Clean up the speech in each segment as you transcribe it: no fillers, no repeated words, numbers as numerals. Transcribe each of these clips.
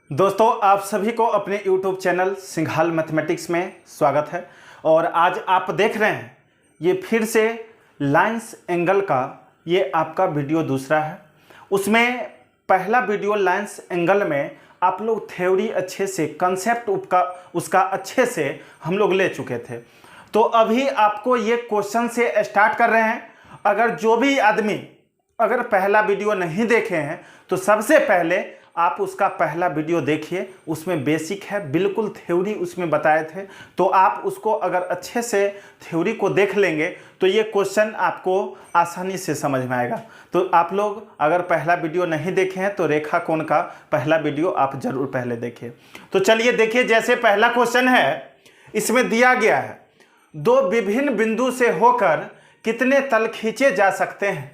दोस्तों, आप सभी को अपने YouTube चैनल सिंघाल मैथमेटिक्स में स्वागत है। और आज आप देख रहे हैं ये फिर से लाइंस एंगल का ये आपका वीडियो दूसरा है। उसमें पहला वीडियो लाइंस एंगल में आप लोग थ्योरी अच्छे से कंसेप्ट उसका अच्छे से हम लोग ले चुके थे। तो अभी आपको ये क्वेश्चन से स्टार्ट कर रहे हैं। अगर जो भी आदमी अगर पहला वीडियो नहीं देखे हैं तो सबसे पहले आप उसका पहला वीडियो देखिए, उसमें बेसिक है, बिल्कुल थ्योरी उसमें बताए थे। तो आप उसको अगर अच्छे से थ्योरी को देख लेंगे तो ये क्वेश्चन आपको आसानी से समझ में आएगा। तो आप लोग अगर पहला वीडियो नहीं देखे हैं तो रेखा कोण का पहला वीडियो आप जरूर पहले देखिए। तो चलिए देखिए, जैसे पहला क्वेश्चन है, इसमें दिया गया है दो विभिन्न बिंदु से होकर कितने तल खींचे जा सकते हैं।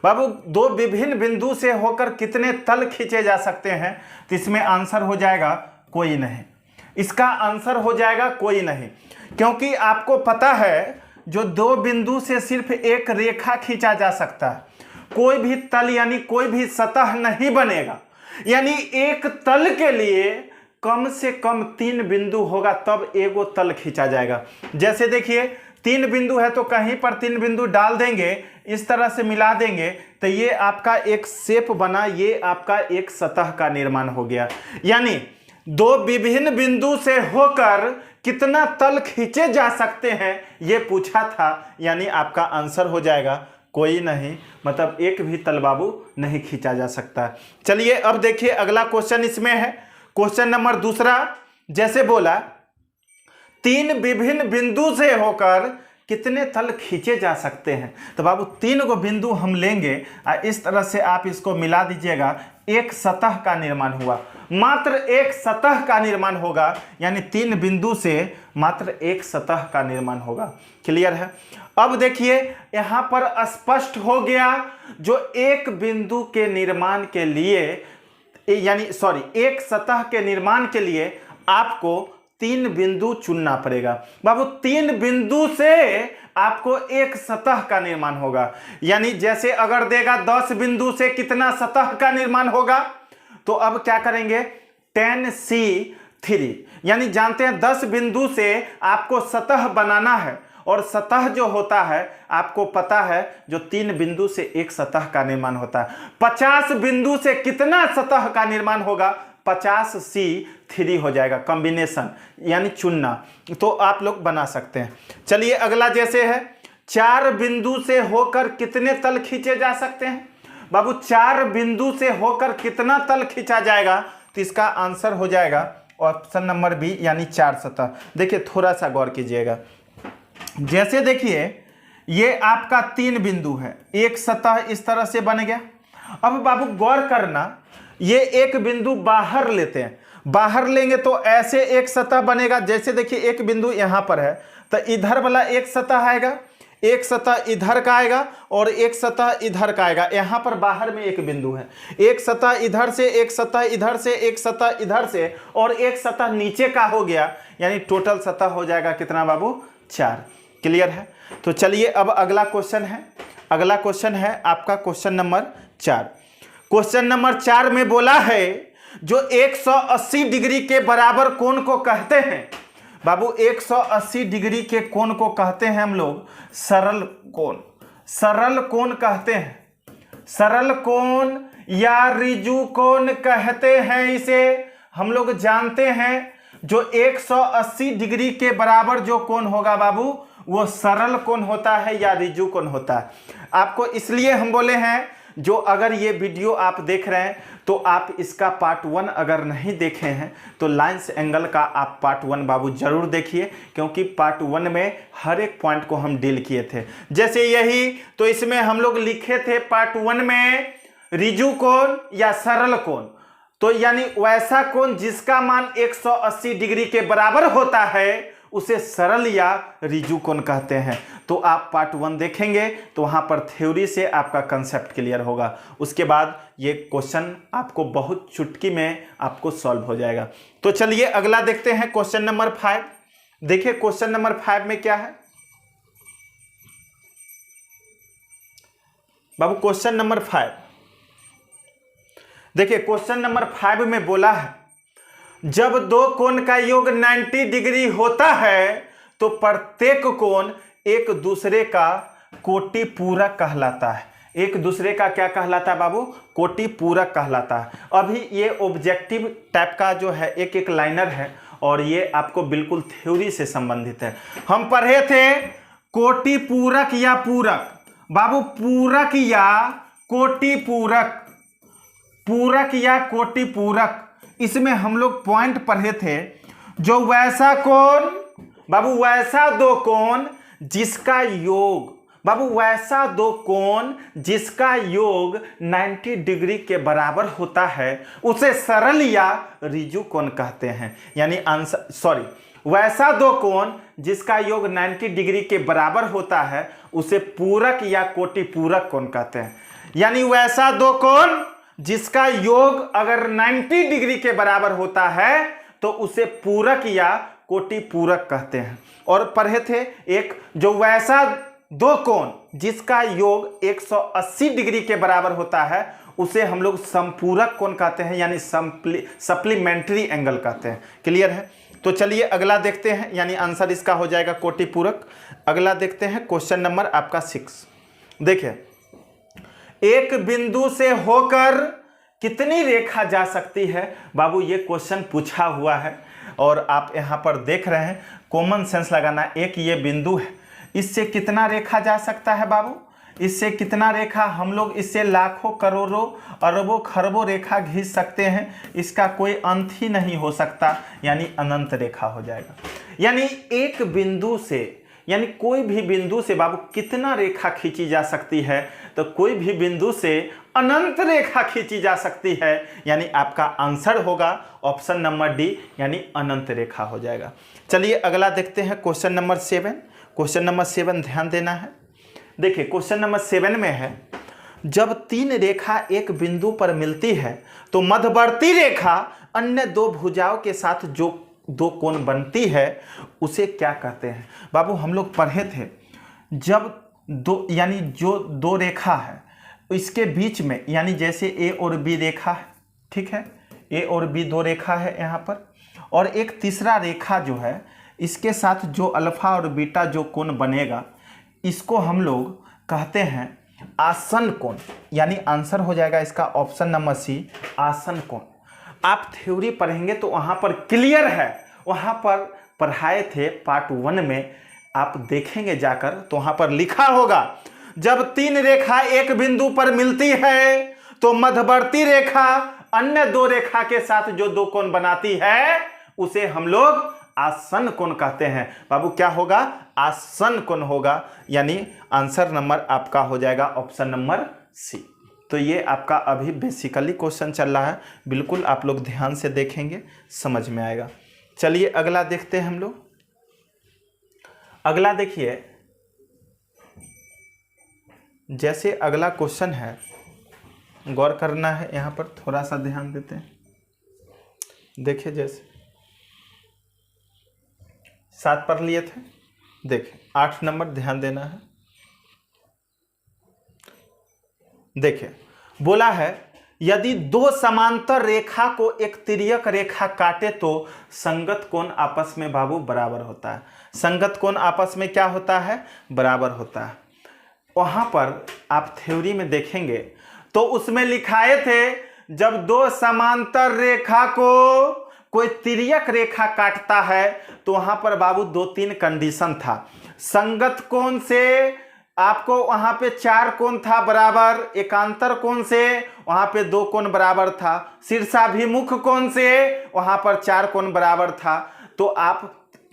बाबू, दो विभिन्न बिंदु से होकर कितने तल खींचे जा सकते हैं, तो इसमें आंसर हो जाएगा कोई नहीं। इसका आंसर हो जाएगा कोई नहीं, क्योंकि आपको पता है जो दो बिंदु से सिर्फ एक रेखा खींचा जा सकता है, कोई भी तल यानी कोई भी सतह नहीं बनेगा। यानी एक तल के लिए कम से कम 3 बिंदु होगा तब एगो तल खींचा जाएगा। जैसे देखिए 3 बिंदु है तो कहीं पर 3 बिंदु डाल देंगे, इस तरह से मिला देंगे तो ये आपका एक शेप बना, ये आपका एक सतह का निर्माण हो गया। यानी दो विभिन्न बिंदु से होकर कितना तल खींचे जा सकते हैं ये पूछा था। यानी आपका आंसर हो जाएगा कोई नहीं, मतलब एक भी तल बाबू नहीं खींचा जा सकता। चलिए अब देखिए अगला क्वेश्चन इसमें है, क्वेश्चन नंबर दूसरा। जैसे बोला 3 विभिन्न बिंदु से होकर कितने तल खींचे जा सकते हैं, तो बाबू 3 को बिंदु हम लेंगे और इस तरह से आप इसको मिला दीजिएगा, एक सतह का निर्माण हुआ। मात्र एक सतह का निर्माण होगा, यानी 3 बिंदु से मात्र एक सतह का निर्माण होगा। क्लियर है। अब देखिए यहां पर स्पष्ट हो गया, जो एक बिंदु के निर्माण के लिए एक सतह के निर्माण के लिए आपको 3 बिंदु चुनना पड़ेगा। बाबू 3 बिंदु से आपको एक सतह का निर्माण होगा। यानी जैसे अगर देगा 10 बिंदु से कितना सतह का निर्माण होगा, तो अब क्या करेंगे 10C3, यानी जानते हैं 10 बिंदु से आपको सतह बनाना है। और सतह जो होता है आपको पता है, जो 3 बिंदु से एक सतह का निर्माण होता है। 50 बिंदु से कितना सतह का निर्माण होगा, 50C3 हो जाएगा, कॉम्बिनेशन यानी चुनना। तो आप लोग बना सकते हैं। चलिए अगला जैसे है 4 बिंदु से होकर कितने तल खींचे जा सकते हैं। बाबू 4 बिंदु से होकर कितना तल खींचा जाएगा, तो इसका आंसर हो जाएगा ऑप्शन नंबर बी, यानी 4 सतह। देखिए थोड़ा सा गौर कीजिएगा। जैसे देखिए ये आपका 3 बिंदु है, एक सतह इस तरह से बन गया। अब बाबू गौर करना, ये एक बिंदु बाहर लेते हैं, बाहर लेंगे तो ऐसे एक सतह बनेगा। जैसे देखिए एक बिंदु यहां पर है तो इधर वाला एक सतह आएगा, एक सतह इधर का आएगा और एक सतह इधर का आएगा। यहां पर बाहर में एक बिंदु है, एक सतह इधर से, एक सतह इधर से, एक सतह इधर से और एक सतह नीचे का हो गया। यानी टोटल सतह हो जाएगा कितना बाबू, 4। क्लियर है। तो चलिए अब अगला क्वेश्चन है, अगला क्वेश्चन है आपका क्वेश्चन नंबर 4। क्वेश्चन नंबर 4 में बोला है जो 180 डिग्री के बराबर कोण को कहते हैं। बाबू 180 डिग्री के कोण को कहते हैं हम लोग सरल कोण, सरल कोण कहते हैं, सरल कोण या ऋजु कोण कहते हैं। इसे हम लोग जानते हैं जो 180 डिग्री के बराबर जो कोण होगा बाबू वो सरल कोण होता है या ऋजु कोण होता है। आपको इसलिए हम बोले हैं, जो अगर ये वीडियो आप देख रहे हैं तो आप इसका पार्ट 1 अगर नहीं देखे हैं तो लाइंस एंगल का आप पार्ट 1 बाबू जरूर देखिए, क्योंकि पार्ट 1 में हर एक पॉइंट को हम डील किए थे। जैसे यही तो इसमें हम लोग लिखे थे पार्ट 1 में ऋजु कोण या सरल कोण, तो यानी वैसा कोण जिसका मान 180 डिग्री के बराबर होता है उसे सरल या ऋजु कोण कहते हैं। तो आप पार्ट 1 देखेंगे तो वहां पर थ्योरी से आपका कंसेप्ट क्लियर होगा। उसके बाद ये क्वेश्चन आपको बहुत चुटकी में आपको सॉल्व हो जाएगा। तो चलिए अगला देखते हैं क्वेश्चन नंबर 5। देखिए क्वेश्चन नंबर 5 में क्या है बाबू। क्वेश्चन नंबर 5 देखिए, क्वेश्चन नंबर 5 में बोला है जब दो कोण का योग 90 डिग्री होता है तो प्रत्येक कोण एक दूसरे का कोटि पूरक कहलाता है। एक दूसरे का क्या कहलाता है बाबू? कोटि पूरक कहलाता है। अभी ये ऑब्जेक्टिव टाइप का जो है एक एक लाइनर है और ये आपको बिल्कुल थ्योरी से संबंधित है। हम पढ़े थे कोटि पूरक या पूरक। बाबू पूरक या कोटि पूरक, पूरक या कोटि पूरक, इसमें हम लोग पॉइंट पढ़े थे। जो वैसा कोण बाबू, वैसा दो कोण जिसका योग, बाबू वैसा दो कोण जिसका योग 90 डिग्री के बराबर होता है उसे सरल या ऋजु कोण कहते हैं। यानी आंसर, सॉरी, वैसा दो कोण जिसका योग 90 डिग्री के बराबर होता है उसे पूरक या कोटि पूरक कोण कहते हैं। यानी वैसा दो कोण जिसका योग अगर 90 डिग्री के बराबर होता है तो उसे पूरक या कोटि पूरक कहते हैं। और पढ़े थे एक, जो वैसा दो कोण जिसका योग 180 डिग्री के बराबर होता है उसे हम लोग समपूरक कोण कहते हैं, यानी सप्लीमेंट्री एंगल कहते हैं। क्लियर है? तो चलिए अगला देखते हैं, यानी आंसर इसका हो जाएगा कोटि पूरक। अगला देखते हैं क्वेश्चन नंबर आपका 6। देखिए, एक बिंदु से होकर कितनी रेखा जा सकती है? बाबू ये क्वेश्चन पूछा हुआ है और आप यहाँ पर देख रहे हैं, कॉमन सेंस लगाना। एक ये बिंदु है, इससे कितना रेखा जा सकता है बाबू? इससे कितना रेखा? हम लोग इससे लाखों करोड़ों अरबों खरबों रेखा खींच सकते हैं, इसका कोई अंत ही नहीं हो सकता, यानी अनंत रेखा हो जाएगा। यानी एक बिंदु से, यानी कोई भी बिंदु से बाबू कितना रेखा खींची जा सकती है? तो कोई भी बिंदु से अनंत रेखा खींची जा सकती है, यानी आपका आंसर होगा ऑप्शन नंबर डी, यानी अनंत रेखा हो जाएगा। चलिए अगला देखते हैं क्वेश्चन नंबर 7। क्वेश्चन नंबर 7 ध्यान देना है। देखिए क्वेश्चन नंबर 7 में है, जब तीन रेखा एक बिंदु पर मिलती है तो मध्यवर्ती रेखा अन्य दो भुजाओं के साथ जो दो कोण बनती है उसे क्या कहते हैं? बाबू हम लोग पढ़े थे, जब दो, यानी जो दो रेखा है इसके बीच में, यानी जैसे ए और बी रेखा है, ठीक है, ए और बी दो रेखा है यहाँ पर, और एक तीसरा रेखा जो है इसके साथ जो अल्फा और बीटा जो कोण बनेगा इसको हम लोग कहते हैं आसन कोण, यानी आंसर हो जाएगा इसका ऑप्शन नंबर सी, आसन कोण। आप थ्योरी पढ़ेंगे तो वहाँ पर क्लियर है, वहाँ पर पढ़ाए थे पार्ट 1 में, आप देखेंगे जाकर तो वहाँ पर लिखा होगा, जब तीन रेखा एक बिंदु पर मिलती है तो मध्यवर्ती रेखा अन्य दो रेखा के साथ जो दो कोण बनाती है उसे हम लोग आसन कोण कहते हैं। बाबू क्या होगा? आसन कोण होगा, यानी आंसर नंबर आपका हो जाएगा ऑप्शन नंबर सी। तो ये आपका अभी बेसिकली क्वेश्चन चल रहा है, बिल्कुल आप लोग ध्यान से देखेंगे समझ में आएगा। चलिए अगला देखते हैं हम लोग। अगला देखिए, जैसे अगला क्वेश्चन है, गौर करना है, यहाँ पर थोड़ा सा ध्यान देते हैं। देखिए जैसे 7 पढ़ लिए थे, देखिए 8 नंबर ध्यान देना है। देखिए बोला है, यदि दो समांतर रेखा को एक तिर्यक रेखा काटे तो संगत कोण आपस में बाबू बराबर होता है। संगत कोण आपस में क्या होता है? बराबर होता है। वहाँ पर आप थ्योरी में देखेंगे तो उसमें लिखाए थे, जब दो समांतर रेखा को कोई तिर्यक रेखा काटता है तो वहाँ पर बाबू 2-3 कंडीशन था। संगत कोण से आपको वहाँ पे 4 कोण था बराबर, एकांतर कोण से वहाँ पे 2 कोण बराबर था, शीर्षाभिमुख कोण से वहाँ पर 4 कोण बराबर था। तो आप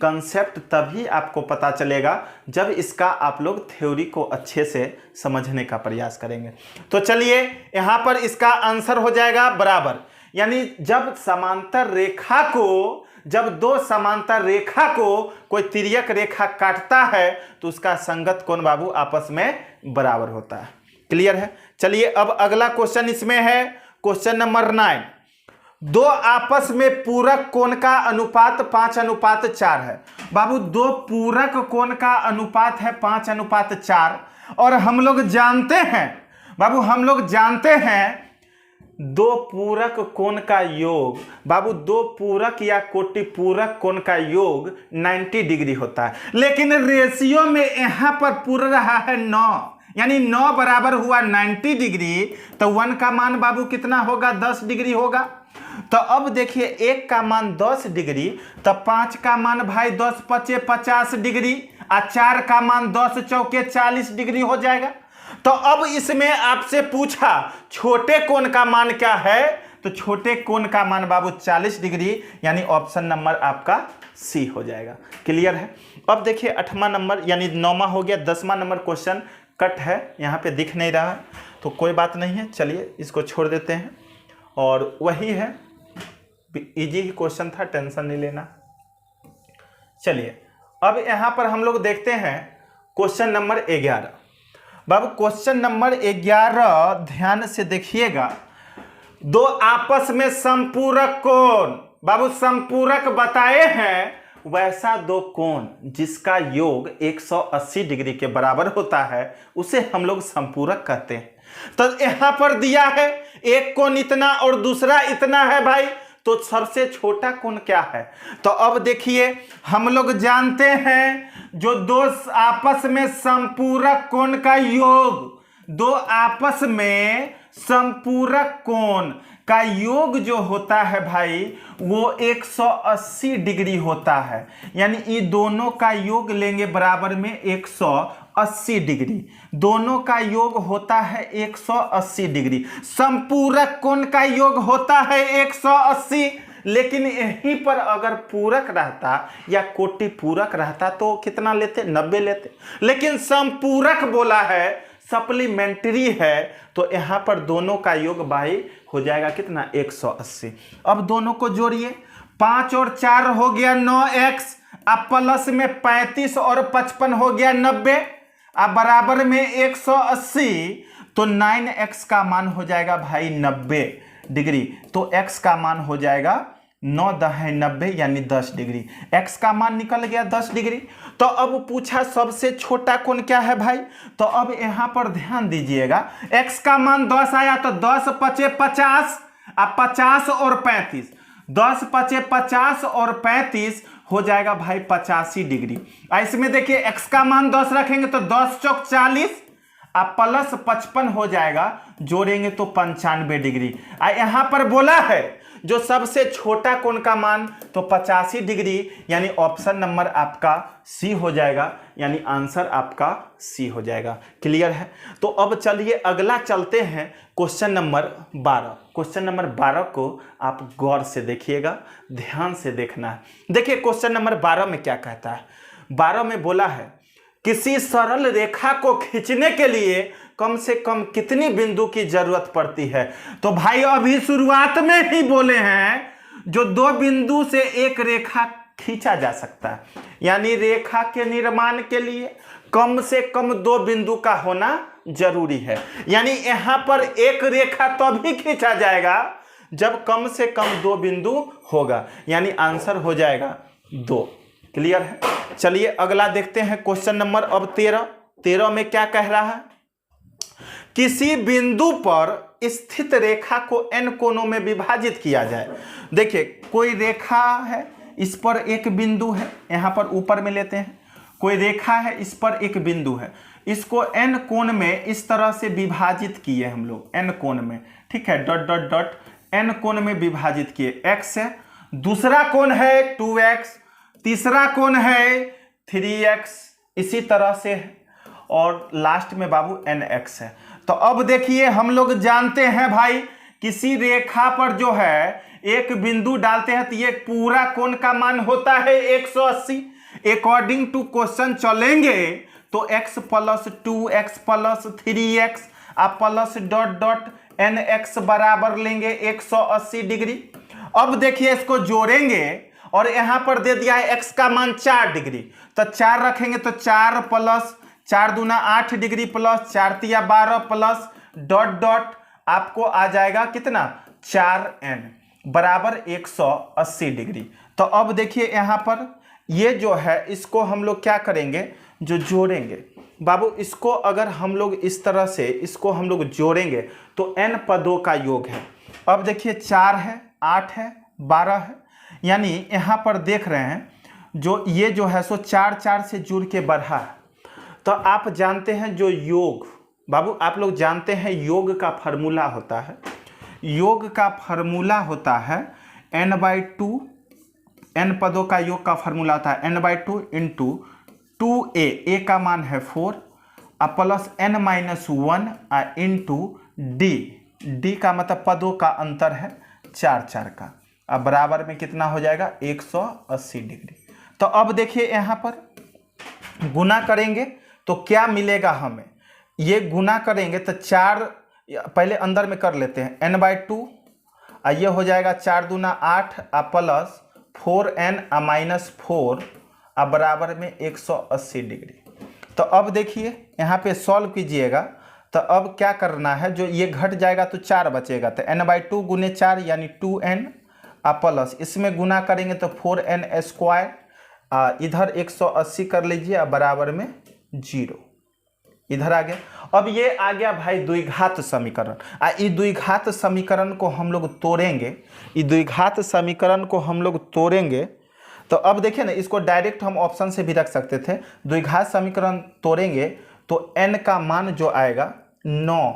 कंसेप्ट तभी आपको पता चलेगा जब इसका आप लोग थ्योरी को अच्छे से समझने का प्रयास करेंगे। तो चलिए यहाँ पर इसका आंसर हो जाएगा बराबर, यानी जब समांतर रेखा को, जब दो समांतर रेखा को कोई तिर्यक रेखा काटता है तो उसका संगत कोण बाबू आपस में बराबर होता है। क्लियर है? चलिए अब अगला क्वेश्चन इसमें है, क्वेश्चन नंबर 9। दो आपस में पूरक कोण का अनुपात 5:4 है। बाबू दो पूरक कोण का अनुपात है 5:4, और हम लोग जानते हैं बाबू, हम लोग जानते हैं दो पूरक कोण का योग, बाबू दो पूरक या कोटि पूरक कोण का योग 90 डिग्री होता है, लेकिन रेशियो में यहाँ पर पूरा रहा है 9, यानी 9 बराबर हुआ 90 डिग्री, तो 1 का मान बाबू कितना होगा, 10 डिग्री होगा। तो अब देखिए 1 का मान 10 डिग्री, तो 5 का मान भाई 10 पचे 50 डिग्री, और 4 का मान 10 चौके 40 डिग्री हो जाएगा। तो अब इसमें आपसे पूछा छोटे कोण का मान क्या है, तो छोटे कोण का मान बाबू 40 डिग्री, यानी ऑप्शन नंबर आपका सी हो जाएगा। क्लियर है। अब देखिए 8वां नंबर यानी 9वां हो गया, 10वां नंबर क्वेश्चन कट है, यहाँ पे दिख नहीं रहा है, तो कोई बात नहीं है, चलिए इसको छोड़ देते हैं। और वही है, इजी ही क्वेश्चन था, टेंशन नहीं लेना। चलिए अब यहाँ पर हम लोग देखते हैं क्वेश्चन नंबर 11। बाबू क्वेश्चन नंबर 11 ध्यान से देखिएगा। दो आपस में संपूरक कोण, बाबू संपूरक बताए हैं, वैसा दो कोण जिसका योग 180 डिग्री के बराबर होता है उसे हम लोग संपूरक कहते हैं। तो यहां पर दिया है एक कोण इतना और दूसरा इतना है भाई, तो सबसे छोटा कोण क्या है। तो अब देखिए हम लोग जानते हैं जो दो आपस में संपूरक कोण का योग, दो आपस में संपूरक कोण का योग जो होता है भाई वो 180 डिग्री होता है, यानी ये दोनों का योग लेंगे बराबर में 180 डिग्री, दोनों का योग होता है 180 डिग्री। संपूरक कोण का योग होता है 180, लेकिन यहीं पर अगर पूरक रहता या कोटि पूरक रहता तो कितना लेते, 90 लेते, लेकिन संपूरक बोला है, सप्लीमेंट्री है, तो यहाँ पर दोनों का योग भाई हो जाएगा कितना, 180। अब दोनों को जोड़िए, 5 और 4 हो गया 9x, अब प्लस में 35 और 55 हो गया 90, अब बराबर में 180, तो 9x का मान हो जाएगा भाई 90 डिग्री, तो x का मान हो जाएगा 9 दहाई 90 यानी 10 डिग्री, x का मान निकल गया 10 डिग्री। तो अब पूछा सबसे छोटा कोण क्या है भाई, तो अब यहाँ पर ध्यान दीजिएगा, x का मान 10 आया तो 10 पचे 50, अब 50 और 35, 10 पचे 50 और 35 हो जाएगा भाई 85 डिग्री। इसमें देखिए x का मान 10 रखेंगे तो 10 चौक 40, अब प्लस 55 हो जाएगा, जोड़ेंगे तो 95 डिग्री। यहाँ पर बोला है जो सबसे छोटा कोण का मान तो 85 डिग्री, यानी ऑप्शन नंबर आपका सी हो जाएगा, यानी आंसर आपका सी हो जाएगा। क्लियर है। तो अब चलिए अगला चलते हैं क्वेश्चन नंबर 12। क्वेश्चन नंबर 12 को आप गौर से देखिएगा, ध्यान से देखना है। देखिए क्वेश्चन नंबर 12 में क्या कहता है। 12 में बोला है किसी सरल रेखा को खींचने के लिए कम से कम कितनी बिंदु की जरूरत पड़ती है। तो भाई अभी शुरुआत में ही बोले हैं जो दो बिंदु से एक रेखा खींचा जा सकता है, यानी रेखा के निर्माण के लिए कम से कम दो बिंदु का होना जरूरी है। यानी यहां पर एक रेखा तभी खींचा जाएगा जब कम से कम दो बिंदु होगा, यानी आंसर हो जाएगा 2। क्लियर है। चलिए अगला देखते हैं क्वेश्चन नंबर अब 13 में क्या कह रहा है। किसी बिंदु पर स्थित रेखा को n कोणों में विभाजित किया जाए। देखिए कोई रेखा है, इस पर एक बिंदु है, यहां पर ऊपर में लेते हैं, कोई रेखा है, इस पर एक बिंदु है, इसको n कोण में इस तरह से विभाजित किए हम लोग, n कोण में, ठीक है, डॉट डॉट डॉट n कोण में विभाजित किए, x है, दूसरा कोण है 2x, तीसरा कोण है 3x, इसी तरह से है, और लास्ट में बाबू nx है। तो अब देखिए हम लोग जानते हैं भाई किसी रेखा पर जो है एक बिंदु डालते हैं तो ये पूरा कोण का मान होता है 180। अकॉर्डिंग टू क्वेश्चन चलेंगे तो x plus 2x plus 3x आप प्लस डॉट डॉट nx बराबर लेंगे 180 डिग्री। अब देखिए इसको जोड़ेंगे और यहां पर दे दिया है x का मान 4 डिग्री, तो 4 रखेंगे तो 4 प्लस 4 दूना 8 डिग्री प्लस 4 तिया 12 प्लस डॉट डॉट आपको आ जाएगा कितना 4n बराबर 180 डिग्री। तो अब देखिए यहां पर ये जो है इसको हम लोग क्या करेंगे, जो जोड़ेंगे बाबू, इसको अगर हम लोग इस तरह से इसको हम लोग जोड़ेंगे तो n पदों का योग है, अब देखिए 4 है, 8 है, 12 है, यानी यहाँ पर देख रहे हैं जो ये जो है सो 4 4 से जुड़ के बढ़ा है। तो आप जानते हैं जो योग, बाबू आप लोग जानते हैं योग का फार्मूला होता है, योग का फार्मूला होता है n/2, n पदों का योग का फार्मूला होता है n/2 इंटू 2a, a का मान है 4 प्लस n-1 इंटू d का मतलब पदों का अंतर है 4 4 का। अब बराबर में कितना हो जाएगा 180 डिग्री। तो अब देखिए यहाँ पर गुना करेंगे तो क्या मिलेगा हमें, ये गुना करेंगे तो 4 पहले अंदर में कर लेते हैं n/2, ये हो जाएगा 4 दूना 8 प्लस 4n-4 बराबर में 180 डिग्री। तो अब देखिए यहाँ पे सॉल्व कीजिएगा तो अब क्या करना है, जो ये घट जाएगा तो 4 बचेगा, तो n/2 गुने 4 यानी 2n प्लस इसमें गुना करेंगे तो 4n², इधर 180 कर लीजिए बराबर में 0, इधर आ गया। अब ये आ गया भाई द्विघात समीकरण। ये द्विघात समीकरण को हम लोग तोड़ेंगे, ये द्विघात समीकरण को हम लोग तोड़ेंगे तो अब देखिए ना, इसको डायरेक्ट हम ऑप्शन से भी रख सकते थे। द्विघात समीकरण तोड़ेंगे तो n का मान जो आएगा 9,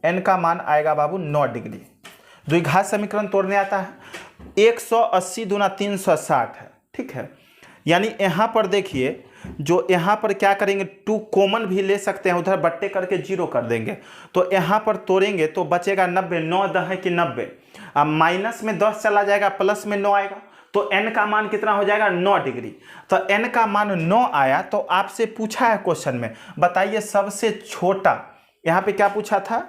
n का मान आएगा बाबू 9 डिग्री। द्विघात समीकरण तोड़ने आता है 180 दूना 360 है, ठीक है। यानी यहाँ पर देखिए जो यहाँ पर क्या करेंगे 2 कॉमन भी ले सकते हैं, उधर बट्टे करके 0 कर देंगे तो यहाँ पर तोड़ेंगे तो बचेगा 90, 9 10 है कि 90, अब माइनस में 10 चला जाएगा प्लस में 9 आएगा तो n का मान कितना हो जाएगा 9 डिग्री। तो n का मान 9 आया तो आपसे पूछा है क्वेश्चन में, बताइए सबसे छोटा, यहाँ पे क्या पूछा था,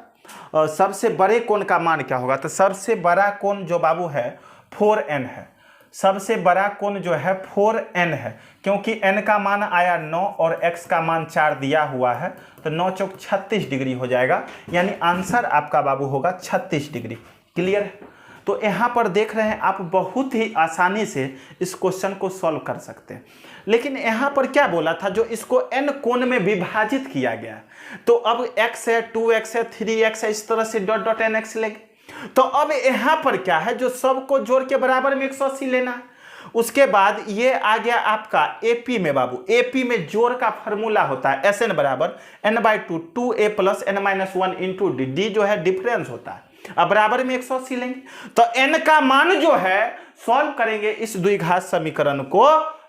सबसे बड़े कोण का मान क्या होगा। तो सबसे बड़ा कोण जो बाबू है 4n है, सबसे बड़ा कोण जो है 4n है, क्योंकि n का मान आया 9 और x का मान 4 दिया हुआ है तो 9 चौक 36 डिग्री हो जाएगा, यानी आंसर आपका बाबू होगा 36 डिग्री। क्लियर है। तो यहाँ पर देख रहे हैं आप बहुत ही आसानी से इस क्वेश्चन को सॉल्व कर सकते हैं, लेकिन यहाँ पर क्या बोला था, जो इसको n कोण में विभाजित किया गया है तो अब x है, 2x है, 3x है, इस तरह से डॉट डॉट nx लेंगे। तो अब यहाँ पर क्या है, जो सबको जोड़ के बराबर में 180 लेना है। उसके बाद ये आ गया आपका AP में बाबू, AP में जोड़ का फॉर्मूला होता है SN बराबर n/2 2a plus n-1 into D जो है डिफरेंस होता है। अब बराबर में 180 लेंगे तो n का मान जो है सॉल्व करेंगे इस द्विघात समीकरण को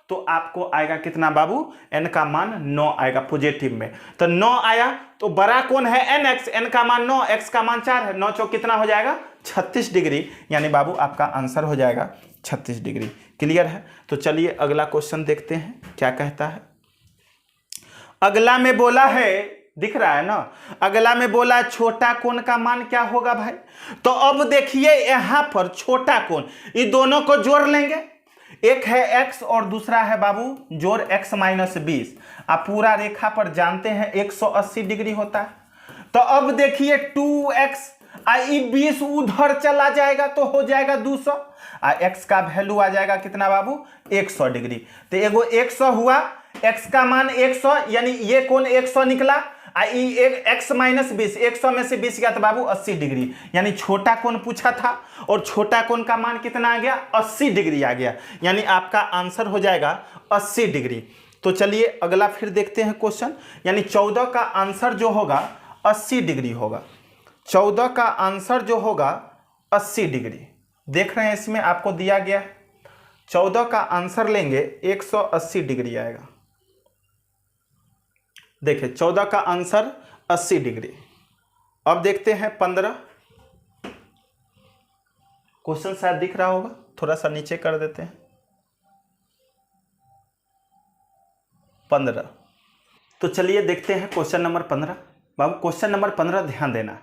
तो आपको आएगा कितना बाबू, n का मान 9 आएगा पॉजिटिव में। तो 9 आया तो बड़ा कौन है nx, n का मान 9, x का मान 4 है, 9 चौक कितना हो जाएगा 36 डिग्री, यानी बाबू आपका आंसर हो जाएगा 36 डिग्री। क्लियर है। तो चलिए अगला क्वेश्चन देखते हैं क्या कहता है। अगला में बोला है, दिख रहा है ना, अगला में बोला छोटा कोण का मान क्या होगा भाई। तो अब देखिए यहां पर छोटा कोण, ये दोनों को जोड़ लेंगे, एक है x और दूसरा है बाबू जोड़ x माइनस 20। आप पूरा रेखा पर जानते हैं 180 डिग्री होता है। तो अब देखिए 2x 20 उधर चला जाएगा तो हो जाएगा 200, x का वैल्यू आ जाएगा कितना बाबू 100 डिग्री। तो एगो 100 हुआ, x का मान 100 यानी ये कोण 100 निकला, x माइनस 20, 100 में से 20 गया तो बाबू 80 डिग्री, यानी छोटा कोण पूछा था और छोटा कोण का मान कितना आ गया 80 डिग्री आ गया, यानी आपका आंसर हो जाएगा 80 डिग्री। तो चलिए अगला फिर देखते हैं क्वेश्चन, यानी 14 का आंसर जो होगा 80 डिग्री होगा, 14 का आंसर जो होगा 80 डिग्री। देख रहे हैं इसमें आपको दिया गया है 14 का आंसर लेंगे 180 डिग्री आएगा। देखिए 14 का आंसर 80 डिग्री। अब देखते हैं 15, क्वेश्चन शायद दिख रहा होगा, थोड़ा सा नीचे कर देते हैं। 15, तो चलिए देखते हैं क्वेश्चन नंबर 15। बाबू क्वेश्चन नंबर 15 ध्यान देना।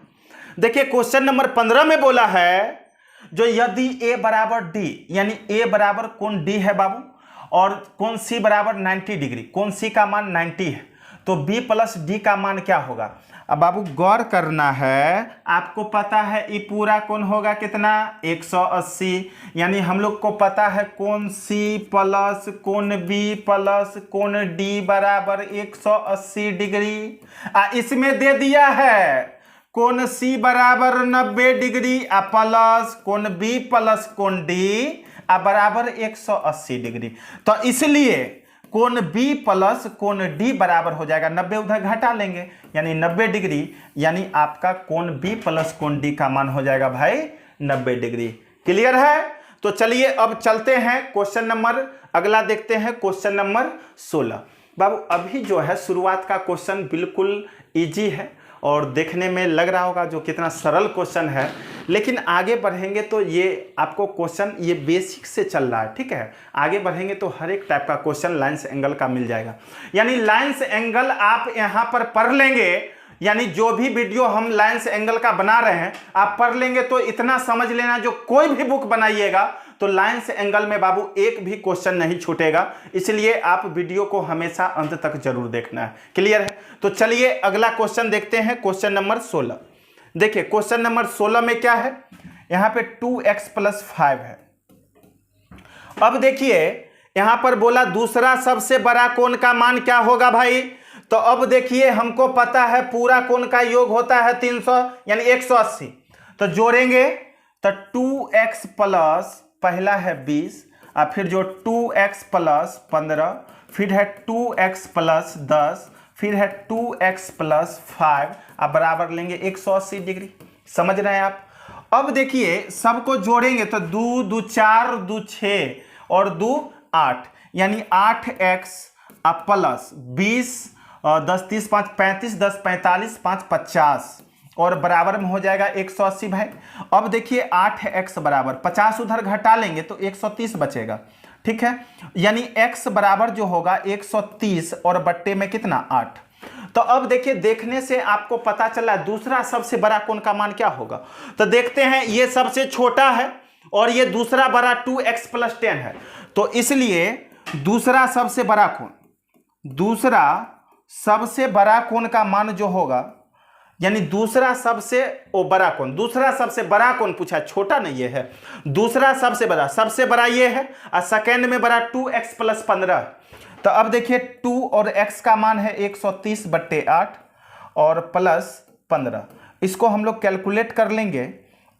देखिए क्वेश्चन नंबर 15 में बोला है जो यदि a बराबर d, यानी a बराबर कोण d है बाबू और कोण c बराबर 90 डिग्री, कोण c का मान 90 है तो b प्लस d का मान क्या होगा। अब बाबू गौर करना है, आपको पता है ये पूरा कोण होगा कितना 180, यानी हम लोग को पता है कोण c प्लस कोण b प्लस कोण d बराबर 180 डिग्री। इसमें दे दिया है कोण सी बराबर 90 डिग्री प्लस कोण बी प्लस कोण डी बराबर 180 डिग्री। तो इसलिए कोण बी प्लस कोण डी बराबर हो जाएगा 90, उधर घटा लेंगे यानी 90 डिग्री, यानी आपका कोण बी प्लस कोण डी का मान हो जाएगा भाई 90 डिग्री। क्लियर है? तो चलिए अब चलते हैं क्वेश्चन नंबर अगला देखते हैं, क्वेश्चन नंबर 16। बाबू अभी जो है शुरुआत का क्वेश्चन बिल्कुल इजी है और देखने में लग रहा होगा जो कितना सरल क्वेश्चन है, लेकिन आगे बढ़ेंगे तो ये आपको क्वेश्चन ये बेसिक से चल रहा है, ठीक है। आगे बढ़ेंगे तो हर एक टाइप का क्वेश्चन लाइन्स एंगल का मिल जाएगा, यानी लाइन्स एंगल आप यहाँ पर पढ़ लेंगे, यानी जो भी वीडियो हम लाइन्स एंगल का बना रहे हैं आप पढ़ लेंगे तो इतना समझ लेना, जो कोई भी बुक बनाइएगा तो लाइन्स एंगल में बाबू एक भी क्वेश्चन नहीं छूटेगा, इसलिए आप वीडियो को हमेशा अंत तक जरूर देखना है। क्लियर है? तो चलिए अगला क्वेश्चन देखते हैं, क्वेश्चन नंबर 16। देखिए क्वेश्चन नंबर 16 में क्या है, यहां पे 2x + 5 है। अब देखिए यहां पर बोला दूसरा सबसे बड़ा कोण का मान क्या होगा भाई। तो अब देखिए हमको पता है पूरा कोण का योग होता है 300 यानी 180, तो जोड़ेंगे तो 2x प्लस पहला है 20 और फिर जो 2x + 15, फिर है 2x + 10, फिर है 2x + 5 अब बराबर लेंगे 180 डिग्री। समझ रहे हैं आप? अब देखिए सबको जोड़ेंगे तो 2 2 4 2 6 और 2 8 यानी 8x प्लस 20 10 30 5 35 10 45 5 50 और बराबर में हो जाएगा 180 भाई। अब देखिए 8x बराबर 50 उधर घटा लेंगे तो 130 बचेगा, ठीक है। यानी x बराबर जो होगा 130 और बट्टे में कितना 8। तो अब देखिए देखने से आपको पता चला दूसरा सबसे बड़ा कोण का मान क्या होगा। तो देखते हैं ये सबसे छोटा है और ये दूसरा बड़ा 2x + 10 है, तो इसलिए दूसरा सबसे बड़ा कोण का मान जो होगा, यानी दूसरा सबसे बड़ा कोण पूछा, छोटा नहीं है, दूसरा सबसे बड़ा ये है और सेकेंड में बड़ा 2x + 15। तो अब देखिए 2 और x का मान है 130/8 और प्लस 15, इसको हम लोग कैलकुलेट कर लेंगे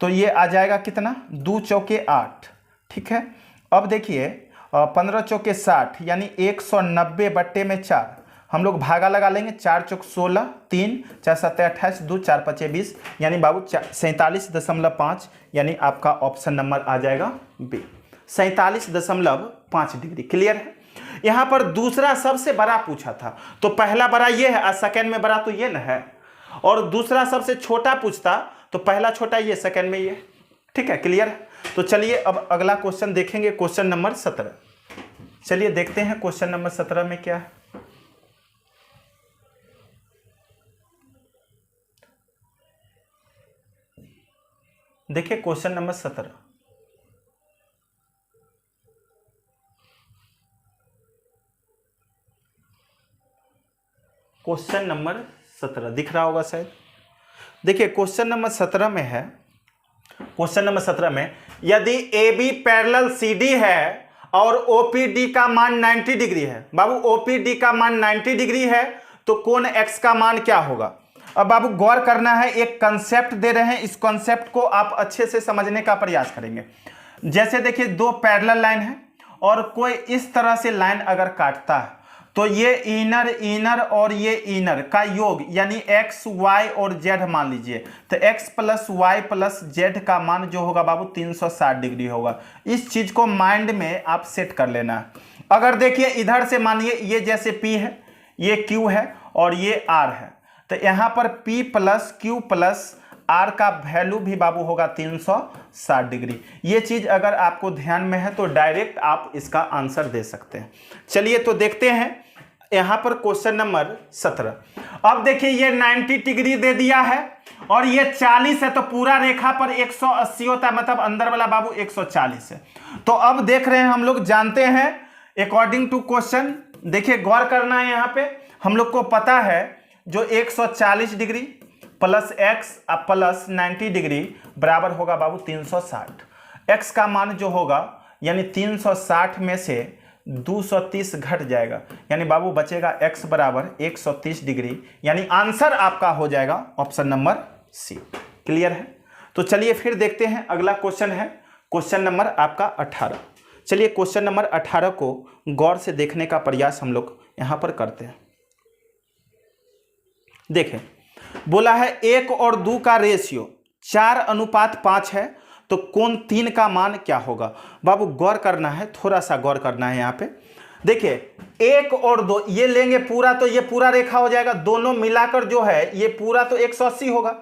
तो ये आ जाएगा कितना 2 चौके 8, ठीक है। अब देखिए 15 चौके 60 यानी 190/4 हम लोग भागा लगा लेंगे, 4 चौक 16 3 4 7 28 2 4 5 20 यानी बाबू 47.5 यानी आपका ऑप्शन नंबर आ जाएगा बी 47.5 डिग्री। क्लियर है? यहां पर दूसरा सबसे बड़ा पूछा था तो पहला बड़ा ये है और सेकेंड में बड़ा तो ये न है, और दूसरा सबसे छोटा पूछता तो पहला छोटा ये सेकेंड में ये, ठीक है। क्लियर है? तो चलिए अब अगला क्वेश्चन देखेंगे, क्वेश्चन नंबर 17। चलिए देखते हैं क्वेश्चन नंबर 17 में क्या है। देखिए क्वेश्चन नंबर 17, क्वेश्चन नंबर 17 दिख रहा होगा शायद। देखिए क्वेश्चन नंबर 17 में है, क्वेश्चन नंबर 17 में यदि AB पैरेलल CD है और OPD का मान 90 डिग्री है। बाबू OPD का मान 90 डिग्री है तो कोण X का मान क्या होगा। अब बाबू गौर करना है, एक कंसेप्ट दे रहे हैं, इस कंसेप्ट को आप अच्छे से समझने का प्रयास करेंगे। जैसे देखिए दो पैरेलल लाइन है और कोई इस तरह से लाइन अगर काटता है तो ये इनर और ये इनर का योग यानी x y और z मान लीजिए, तो x + y + z का मान जो होगा बाबू 360 डिग्री होगा। इस चीज को माइंड में आप सेट कर लेना है। अगर देखिए इधर से मानिए ये जैसे p है, ये q है और ये r है, तो यहाँ पर p + q + r का वैल्यू भी बाबू होगा 360 डिग्री। ये चीज अगर आपको ध्यान में है तो डायरेक्ट आप इसका आंसर दे सकते हैं। चलिए तो देखते हैं यहाँ पर क्वेश्चन नंबर 17। अब देखिए ये 90 डिग्री दे दिया है और ये 40 है, तो पूरा रेखा पर 180 होता है, मतलब अंदर वाला बाबू 140 है। तो अब देख रहे हैं हम लोग जानते हैं अकॉर्डिंग टू क्वेश्चन, देखिए गौर करना है, यहाँ पे हम लोग को पता है जो 140 degree plus x plus 90 degree बराबर होगा बाबू 360। x का मान जो होगा यानी 360 में से 230 घट जाएगा, यानी बाबू बचेगा x बराबर 130 डिग्री, यानी आंसर आपका हो जाएगा ऑप्शन नंबर सी। क्लियर है? तो चलिए फिर देखते हैं, अगला क्वेश्चन है क्वेश्चन नंबर आपका 18। चलिए क्वेश्चन नंबर 18 को गौर से देखने का प्रयास हम लोग यहां पर करते हैं। देखें, बोला है 1 और 2 का रेशियो 4:5 है, तो कोण 3 का मान क्या होगा? बाबू गौर करना है, थोड़ा सा गौर करना है यहाँ पे। देखिए 1 और 2 ये लेंगे पूरा, तो ये पूरा रेखा हो जाएगा, दोनों मिलाकर जो है ये पूरा तो 180 होगा।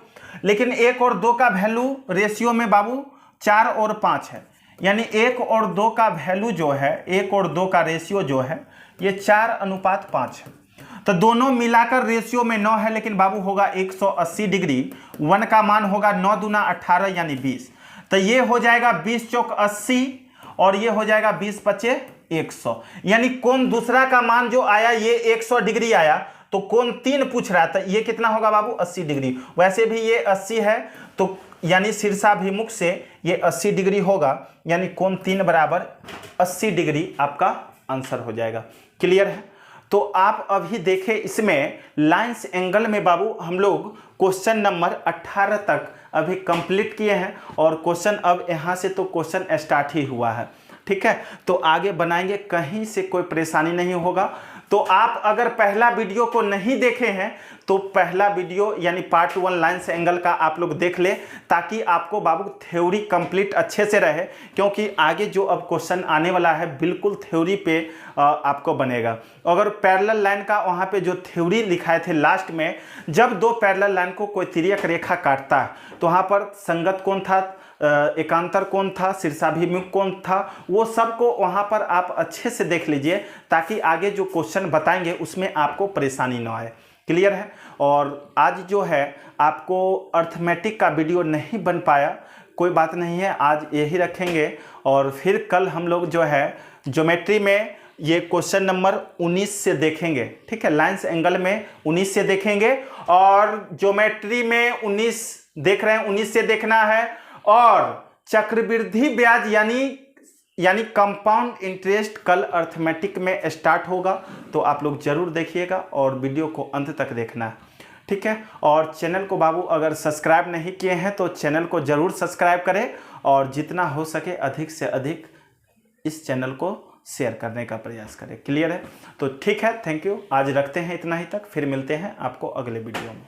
लेकिन 1 और 2 का वैल्यू रेशियो में बाबू 4 और 5 है, यानी 1 और 2 का वैल्यू जो है, 1 और 2 का रेशियो जो है ये 4:5 है। तो दोनों मिलाकर रेशियो में 9 है, लेकिन बाबू होगा 180 डिग्री। 1 का मान होगा 9 दूना 18 यानी 20। तो ये हो जाएगा 20 चौक 80 और ये हो जाएगा 20 पचे 100, यानी कोण दूसरा का मान जो आया ये 100 डिग्री आया, तो कोण 3 पूछ रहा था, ये कितना होगा बाबू 80 डिग्री। वैसे भी ये 80 है, तो यानी शीर्षाभिमुख से ये 80 डिग्री होगा, यानी कोण 3 बराबर 80 डिग्री आपका आंसर हो जाएगा। क्लियर है? तो आप अभी देखें, इसमें लाइंस एंगल में बाबू हम लोग क्वेश्चन नंबर 18 तक अभी कंप्लीट किए हैं, और क्वेश्चन अब यहाँ से तो क्वेश्चन स्टार्ट ही हुआ है। ठीक है, तो आगे बनाएंगे, कहीं से कोई परेशानी नहीं होगा। तो आप अगर पहला वीडियो को नहीं देखे हैं तो पहला वीडियो यानी पार्ट 1 लाइंस एंगल का आप लोग देख ले, ताकि आपको बाबू थ्योरी कंप्लीट अच्छे से रहे, क्योंकि आगे जो अब क्वेश्चन आने वाला है बिल्कुल थ्योरी पे आपको बनेगा। अगर पैरेलल लाइन का वहाँ पे जो थ्योरी लिखाए थे लास्ट में, जब दो पैरेलल लाइन को कोई तिर्यक रेखा काटता है तो वहाँ पर संगत कोण था, एकांतर कोण था, शीर्षाभिमुख कोण था, वो सबको वहाँ पर आप अच्छे से देख लीजिए, ताकि आगे जो क्वेश्चन बताएंगे उसमें आपको परेशानी ना आए। क्लियर है? और आज जो है आपको अर्थमेटिक का वीडियो नहीं बन पाया, कोई बात नहीं है, आज यही रखेंगे, और फिर कल हम लोग जो है ज्योमेट्री में ये क्वेश्चन नंबर 19 से देखेंगे। ठीक है, लाइंस एंगल में 19 से देखेंगे, और ज्योमेट्री में 19 देख रहे हैं, 19 से देखना है, और चक्रवृद्धि ब्याज यानी कंपाउंड इंटरेस्ट कल अर्थमेटिक में स्टार्ट होगा, तो आप लोग जरूर देखिएगा और वीडियो को अंत तक देखना है। ठीक है, और चैनल को बाबू अगर सब्सक्राइब नहीं किए हैं तो चैनल को जरूर सब्सक्राइब करें, और जितना हो सके अधिक से अधिक इस चैनल को शेयर करने का प्रयास करें। क्लियर है? तो ठीक है, थैंक यू, आज रखते हैं इतना ही तक, फिर मिलते हैं आपको अगले वीडियो में।